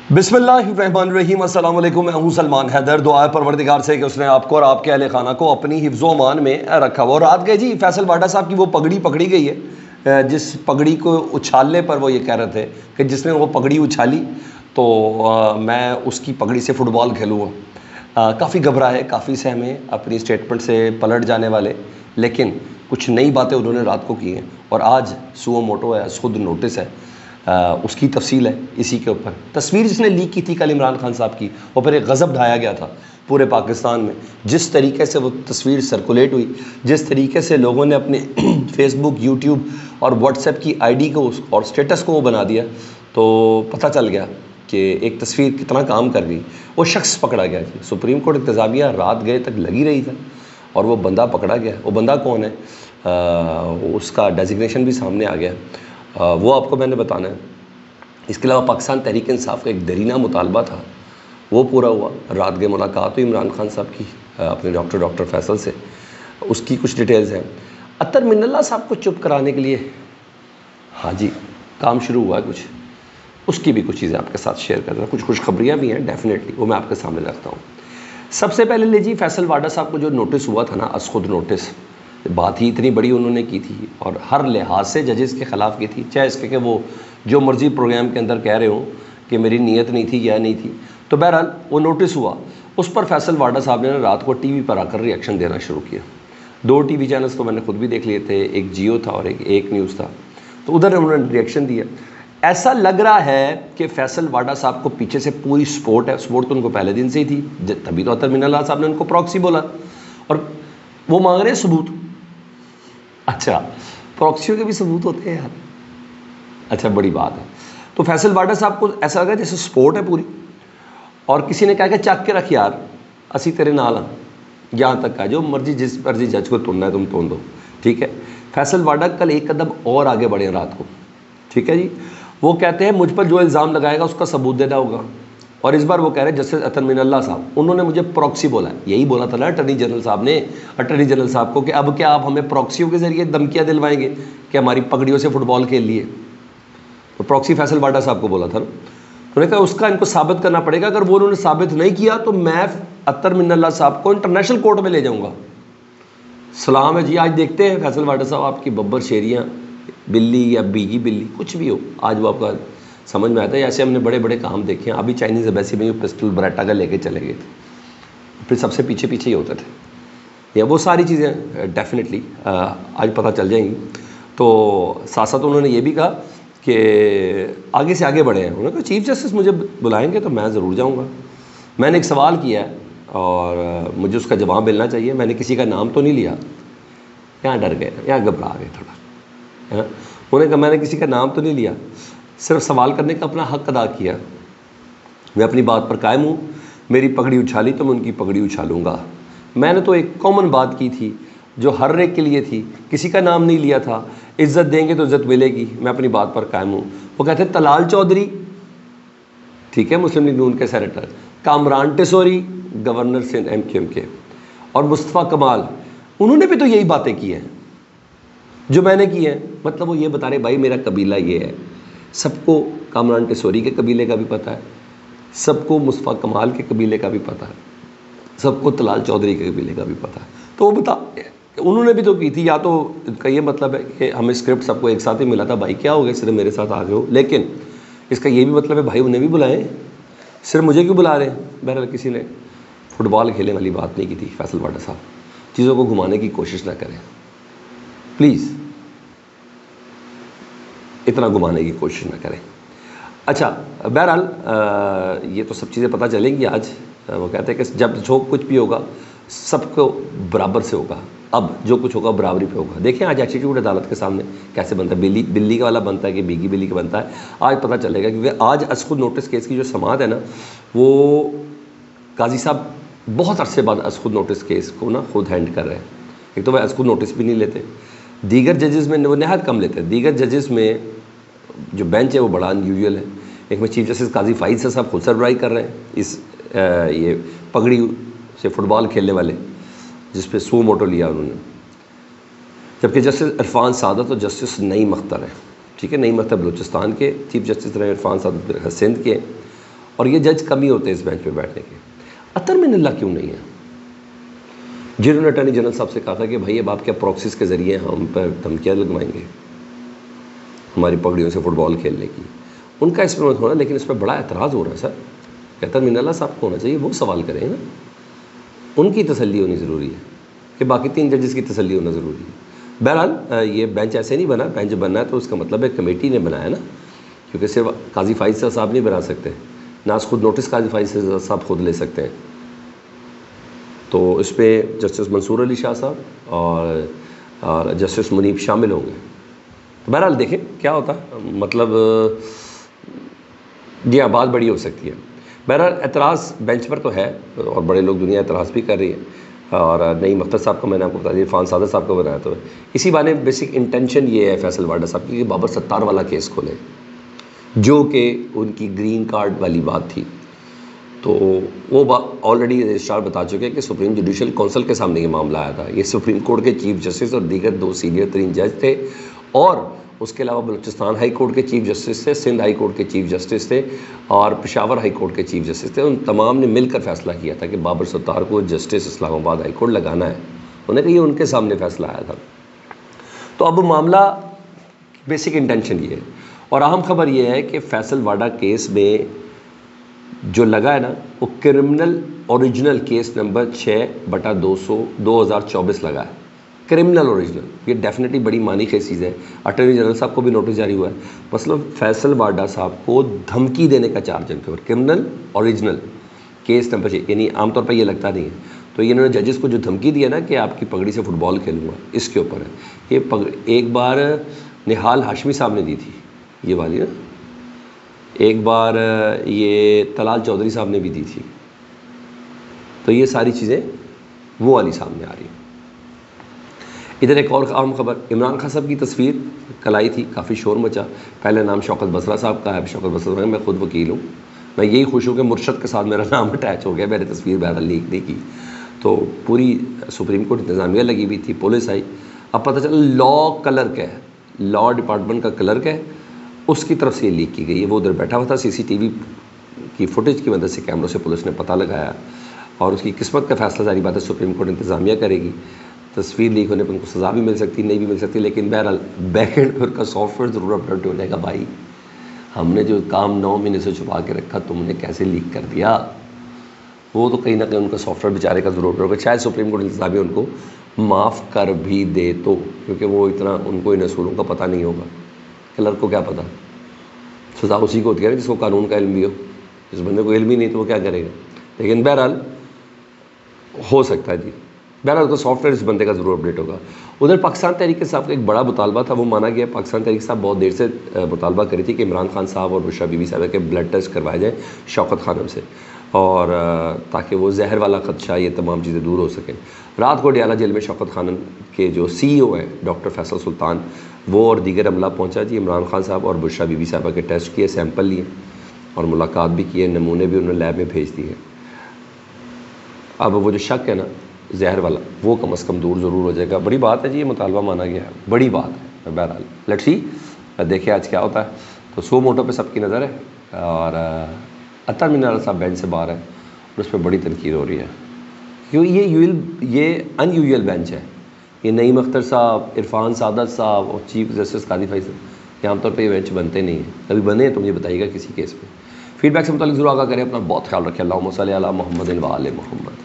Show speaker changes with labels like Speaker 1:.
Speaker 1: بسم اللہ الرحمن الرحیم۔ السلام علیکم، میں ہوں سلمان حیدر۔ دعا ہے پروردگار سے کہ اس نے آپ کو اور آپ کے اہل خانہ کو اپنی حفظ و امان میں رکھا ہوا۔ اور رات گئے جی فیصل واڈا صاحب کی وہ پگڑی پکڑی گئی ہے، جس پگڑی کو اچھالنے پر وہ یہ کہہ رہے تھے کہ جس نے وہ پگڑی اچھالی تو میں اس کی پگڑی سے فٹ بال کھیلوں گا۔ کافی گھبرائے، کافی سہمے اپنی اسٹیٹمنٹ سے پلٹ جانے والے، لیکن کچھ نئی باتیں انہوں نے رات کو کی ہیں اور آج سو موٹو ہے، خود نوٹس ہے، اس کی تفصیل ہے اسی کے اوپر۔ تصویر جس نے لیک کی تھی کل عمران خان صاحب کی، اور پھر ایک غضب ڈھایا گیا تھا پورے پاکستان میں، جس طریقے سے وہ تصویر سرکولیٹ ہوئی، جس طریقے سے لوگوں نے اپنے فیس بک، یوٹیوب اور واٹس ایپ کی آئی ڈی کو اور اسٹیٹس کو وہ بنا دیا، تو پتہ چل گیا کہ ایک تصویر کتنا کام کر گئی۔ وہ شخص پکڑا گیا جی، سپریم کورٹ انتظامیہ رات گئے تک لگی رہی تھا اور وہ بندہ پکڑا گیا۔ وہ بندہ کون ہے، اس کا ڈیزگنیشن بھی سامنے آ گیا، وہ آپ کو میں نے بتانا ہے۔ اس کے علاوہ پاکستان تحریک انصاف کا ایک درینہ مطالبہ تھا، وہ پورا ہوا۔ رات گئے ملاقات ہوئی عمران خان صاحب کی اپنے ڈاکٹر فیصل سے، اس کی کچھ ڈیٹیلز ہیں۔ اطہر من اللہ صاحب کو چپ کرانے کے لیے ہاں جی کام شروع ہوا ہے کچھ، اس کی بھی کچھ چیزیں آپ کے ساتھ شیئر کر رہا ہوں، کچھ خوشخبریاں بھی ہیں ڈیفینیٹلی، وہ میں آپ کے سامنے رکھتا ہوں۔ سب سے پہلے لے جی فیصل واڈا صاحب کو جو نوٹس ہوا تھا نا، از خود نوٹس، بات ہی اتنی بڑی انہوں نے کی تھی اور ہر لحاظ سے ججز کے خلاف کی تھی، چاہے اس کے کہ وہ جو مرضی پروگرام کے اندر کہہ رہے ہوں کہ میری نیت نہیں تھی یا نہیں تھی، تو بہرحال وہ نوٹس ہوا۔ اس پر فیصل واڈا صاحب نے رات کو ٹی وی پر آ کر ریئیکشن دینا شروع کیا۔ 2 ٹی وی چینلز تو میں نے خود بھی دیکھ لیے تھے، ایک جیو تھا اور ایک نیوز تھا، تو ادھر انہوں نے ریئیکشن دیا۔ ایسا لگ رہا ہے کہ فیصل واڈا صاحب کو پیچھے سے پوری سپورٹ ہے، سپورٹ تو ان کو پہلے دن سے ہی تھی، تبھی تو اطہر من اللہ صاحب نے ان کو پراکسی بولا، اور وہ مانگ رہے ہیں ثبوت۔ اچھا پراکسیوں کے بھی ثبوت ہوتے ہیں یار، اچھا بڑی بات ہے۔ تو فیصل واڈا صاحب کو ایسا لگا جیسے سپورٹ ہے پوری، اور کسی نے کہا کہ چک کے رکھ یار اسی تیرے نال ہاں، یہاں تک کا جو مرضی جس مرضی جج کو تننا ہے تم تون دو، ٹھیک ہے۔ فیصل واڈا کل ایک قدم اور آگے بڑھے رات کو، ٹھیک ہے جی۔ وہ کہتے ہیں مجھ پر جو الزام لگائے گا اس کا ثبوت دینا ہوگا، اور اس بار وہ کہہ رہے ہیں جسٹس اطہر من اللہ صاحب، انہوں نے مجھے پراکسی بولا ہے، یہی بولا تھا نا اٹارنی جنرل صاحب نے، اٹارنی جنرل صاحب کو، کہ اب کیا آپ ہمیں پراکسیوں کے ذریعے دھمکیاں دلوائیں گے کہ ہماری پگڑیوں سے فٹ بال کھیل لیے؟ تو پراکسی فیصل واڈا صاحب کو بولا تھا نا، انہوں نے کہا اس کا ان کو ثابت کرنا پڑے گا، اگر وہ انہوں نے ثابت نہیں کیا تو میں اطہر من اللہ صاحب کو انٹرنیشنل کورٹ میں لے جاؤں گا۔ سلام ہے جی، آج دیکھتے ہیں فیصل واڈا صاحب آپ کی ببر شیریاں، بلی یا بیگی بلی کچھ بھی ہو، آج وہ آپ کا سمجھ میں آتا ہے۔ ایسے ہم نے بڑے بڑے کام دیکھے ہیں، ابھی چائنیز ایمبیسی میں پسٹل بریٹا کا لے کے چلے گئے تھے، پھر سب سے پیچھے پیچھے ہی ہوتے تھے، یا وہ ساری چیزیں ڈیفینیٹلی آج پتہ چل جائیں گی۔ تو ساتھ ساتھ انہوں نے یہ بھی کہا کہ آگے سے آگے بڑھے ہیں، انہوں نے کہا چیف جسٹس مجھے بلائیں گے تو میں ضرور جاؤں گا۔ میں نے ایک سوال کیا ہے اور مجھے اس کا جواب ملنا چاہیے، میں نے کسی کا نام تو نہیں لیا، یہاں ڈر گئے، یہاں گھبرا گئے تھوڑا، انہوں نے کہا میں نے کسی کا نام تو نہیں لیا، صرف سوال کرنے کا اپنا حق ادا کیا، میں اپنی بات پر قائم ہوں، میری پگڑی اچھالی تو میں ان کی پگڑی اچھالوں گا۔ میں نے تو ایک کامن بات کی تھی جو ہر ایک کے لیے تھی، کسی کا نام نہیں لیا تھا، عزت دیں گے تو عزت ملے گی، میں اپنی بات پر قائم ہوں۔ وہ کہتے ہیں طلال چودھری، ٹھیک ہے، مسلم لیگ نون کے senator, Kamran Tessori, governor Sindh MQM کے، اور مصطفیٰ کمال، انہوں نے بھی تو یہی باتیں کی ہیں جو میں نے کی ہیں۔ مطلب وہ یہ بتا رہے بھائی میرا قبیلہ یہ ہے، سب کو کامران ٹیسوری کے قبیلے کا بھی پتہ ہے، سب کو مصطفیٰ کمال کے قبیلے کا بھی پتہ ہے، سب کو طلال چودھری کے قبیلے کا بھی پتہ ہے۔ تو وہ بتا انہوں نے بھی تو کی تھی، یا تو ان کا یہ مطلب ہے کہ ہمیں اسکرپٹ سب کو ایک ساتھ ہی ملا تھا، بھائی کیا ہو گیا صرف میرے ساتھ آ گئے ہو، لیکن اس کا یہ بھی مطلب ہے بھائی انہیں بھی بلائیں، صرف مجھے کیوں بلا رہے ہیں؟ بہرحال کسی نے فٹ بال کھیلنے والی بات نہیں کی تھی۔ فیصل واڈا صاحب چیزوں کو گھمانے کی کوشش نہ کریں پلیز، اتنا گھمانے کی کوشش نہ کریں۔ اچھا بہرحال یہ تو سب چیزیں پتہ چلیں گی آج۔ وہ کہتے ہیں کہ جب جو کچھ بھی ہوگا سب کو برابر سے ہوگا، اب جو کچھ ہوگا برابری پہ ہوگا۔ دیکھیں آج ایٹیٹیوڈ عدالت کے سامنے کیسے بنتا ہے، بلی کا والا بنتا ہے کہ بیگی بلی کا بنتا ہے، آج پتہ چلے گا، کیونکہ آج از خود نوٹس کیس کی جو سماعت ہے نا، وہ قاضی صاحب بہت عرصے بعد از خود نوٹس کیس کو نا خود ہینڈ کر رہے ہیں۔ ایک تو وہ از خود نوٹس بھی نہیں لیتے، دیگر ججز میں وہ نہایت کم لیتے ہیں، دیگر ججز میں جو بینچ ہے وہ بڑا انیوژل ہے۔ ایک میں چیف جسٹس قاضی فائز صاحب خود سربراہی کر رہے ہیں اس یہ پگڑی سے فٹ بال کھیلنے والے، جس پہ سو موٹو لیا انہوں نے، جبکہ جسٹس عرفان سعادت اور جسٹس نعیم اختر ہیں، ٹھیک ہے، نعیم اختر بلوچستان کے چیف جسٹس رہے، عرفان سعادت سندھ کے، اور یہ جج کم ہی ہوتے ہیں اس بینچ پہ بیٹھنے کے. اطہر من اللہ کیوں نہیں ہے؟ جنہوں نے اٹارنی جنرل صاحب سے کہا تھا کہ بھائی اب آپ کیا پروکسیز کے ذریعے ہم پر دھمکیاں لگوائیں گے ہماری پگڑیوں سے فٹ بال کھیلنے کی. ان کا اس پہ مت ہونا، لیکن اس پہ بڑا اعتراض ہو رہا ہے سر. کہ اطہر من اللہ صاحب کو ہونا چاہیے، وہ سوال کریں نا، ان کی تسلی ہونی ضروری ہے کہ باقی 3 ججز کی تسلی ہونا ضروری ہے. بہرحال یہ بینچ ایسے نہیں بنا، بینچ بننا ہے تو اس کا مطلب ہے کمیٹی نے بنایا نا، کیونکہ صرف قاضی فائز صاحب نہیں بنا سکتے، نہ خود نوٹس قاضی فائز صاحب خود لے سکتے ہیں. تو اس پہ جسٹس منصور علی شاہ صاحب اور جسٹس منیب شامل ہوں گے. بہرحال دیکھیں کیا ہوتا ہے، مطلب جی ہاں بات بڑی ہو سکتی ہے. بہرحال اعتراض بینچ پر تو ہے اور بڑے لوگ دنیا اعتراض بھی کر رہی ہے. اور نعیم اختر صاحب کو میں نے آپ کو بتا دیا، عرفان سعادت صاحب کو بنایا تو اسی بہانے بیسک انٹینشن یہ ہے فیصل واڈا صاحب کی کہ بابر ستار والا کیس کھولے، جو کہ ان کی گرین کارڈ والی بات تھی. تو وہ آلریڈی رجسٹرار بتا چکے کہ سپریم جوڈیشل کونسل کے سامنے یہ معاملہ آیا تھا. یہ سپریم کورٹ کے چیف جسٹس اور دیگر 2 سینئر ترین جج تھے، اور اس کے علاوہ بلوچستان ہائی کورٹ کے چیف جسٹس تھے، سندھ ہائی کورٹ کے چیف جسٹس تھے، اور پشاور ہائی کورٹ کے چیف جسٹس تھے. ان تمام نے مل کر فیصلہ کیا تھا کہ بابر ستار کو جسٹس اسلام آباد ہائی کورٹ لگانا ہے. انہوں نے کہا یہ ان کے سامنے فیصلہ آیا تھا. تو اب معاملہ بیسک انٹینشن یہ ہے. اور اہم خبر یہ ہے کہ فیصل واڈا کیس میں جو لگا ہے نا، وہ کرمنل اوریجنل کیس نمبر 6/200 2024 لگا ہے. کرمنل اوریجنل، یہ ڈیفینیٹلی بڑی معنی خیز چیز ہے. اٹارنی جنرل صاحب کو بھی نوٹس جاری ہوا ہے. مثلا فیصل واڈا صاحب کو دھمکی دینے کا چارج ان کے اوپر، کرمنل اوریجنل کیس نمبر 6، یعنی عام طور پر یہ لگتا نہیں ہے. تو انہوں نے ججز کو جو دھمکی دیا نا کہ آپ کی پگڑی سے فٹ بال کھیلوں گا، اس کے اوپر ہے. یہ ایک بار نہال ہاشمی صاحب نے دی تھی یہ والی نا، ایک بار یہ طلال چودھری صاحب نے بھی دی تھی. تو یہ ساری چیزیں وہ والی سامنے آ رہی ہیں. ادھر ایک اور عام خبر، عمران خان صاحب کی تصویر کل آئی تھی، کافی شور مچا. پہلے نام شوکت بسرا صاحب کا ہے، شوکت بسرا صاحب، میں خود وکیل ہوں، میں یہی خوش ہوں کہ مرشد کے ساتھ میرا نام اٹیچ ہو گیا، میں نے تصویر بہرحال لیک نہیں کی. تو پوری سپریم کورٹ انتظامیہ لگی ہوئی تھی، پولیس آئی. اب پتہ چلا لا کلرک ہے، لا ڈپارٹمنٹ کا کلرک ہے، اس کی طرف سے یہ لیک کی گئی ہے. وہ ادھر بیٹھا ہوا تھا، CCTV کی فوٹیج کی مدد سے، کیمروں سے پولیس نے پتہ لگایا، اور اس کی قسمت کا فیصلہ ظاہری بات ہے سپریم کورٹ انتظامیہ کرے گی. تصویر لیک ہونے پر ان کو سزا بھی مل سکتی، نہیں بھی مل سکتی، لیکن بہرحال بیک اینڈ پر کا سافٹ ویئر ضرور اپڈیٹ ہو جائے گا. بھائی ہم نے جو کام 9 مہینے سے چھپا کے رکھا تم نے کیسے لیک کر دیا؟ وہ تو کہیں نہ کہیں ان کا سافٹ ویئر بیچارے کا ضرور ہوگا. شاید سپریم کورٹ انتظامیہ ان کو معاف کر بھی دے تو، کیونکہ وہ اتنا ان کو ان اصولوں کا پتہ نہیں ہوگا. کلر کو کیا پتہ، سزا اسی کو ہوتی ہے جس کو قانون کا علم بھی ہو. جس بندے کو علم ہی نہیں تو وہ کیا کرے گا. لیکن بہرحال ہو سکتا ہے جی، بہرحال اس کا سافٹ ویئر اس بندے کا ضرور اپڈیٹ ہوگا. ادھر پاکستان تحریک صاحب کا ایک بڑا مطالبہ تھا، وہ مانا گیا. پاکستان تحریک صاحب بہت دیر سے مطالبہ کری تھی کہ عمران خان صاحب اور بشرا بی بی صاحبہ کے بلڈ ٹیسٹ کروائے جائیں شوکت خانم سے، اور تاکہ وہ زہر والا خدشہ، یہ تمام چیزیں دور ہو سکیں. رات کو ڈیالہ جیل میں شوکت خانم کے جو CEO ہیں ڈاکٹر فیصل سلطان، وہ اور دیگر عملہ پہنچا جی. عمران خان صاحب اور بشرا بی بی صاحبہ کے ٹیسٹ کیے، سیمپل لیے اور ملاقات بھی کیے، نمونے بھی انہوں نے لیب میں بھیج دیے. اب وہ جو شک ہے نا زہر والا، وہ کم از کم دور ضرور ہو جائے گا. بڑی بات ہے جی، یہ مطالبہ مانا گیا ہے، بڑی بات ہے. بہرحال لیٹس سی، دیکھیں آج کیا ہوتا ہے. تو سو موٹو پہ سب کی نظر ہے، اور اطہر من اللہ صاحب بینچ سے باہر ہے، اور اس پہ بڑی تنقید ہو رہی ہے کیوں یہ ان یوزول بینچ ہے. یہ نعیم اختر صاحب، عرفان سعادت صاحب اور چیف جسٹس قاضی فائز صاحب، یہ عام طور پہ یہ بینچ بنتے نہیں ہیں. کبھی بنے ہیں تو مجھے بتائیے گا کسی کیس پہ. فیڈ بیک سے متعلق ضرور آگاہ کریں. اپنا بہت خیال رکھیں. اللہم صلی علی محمد و آل محمد.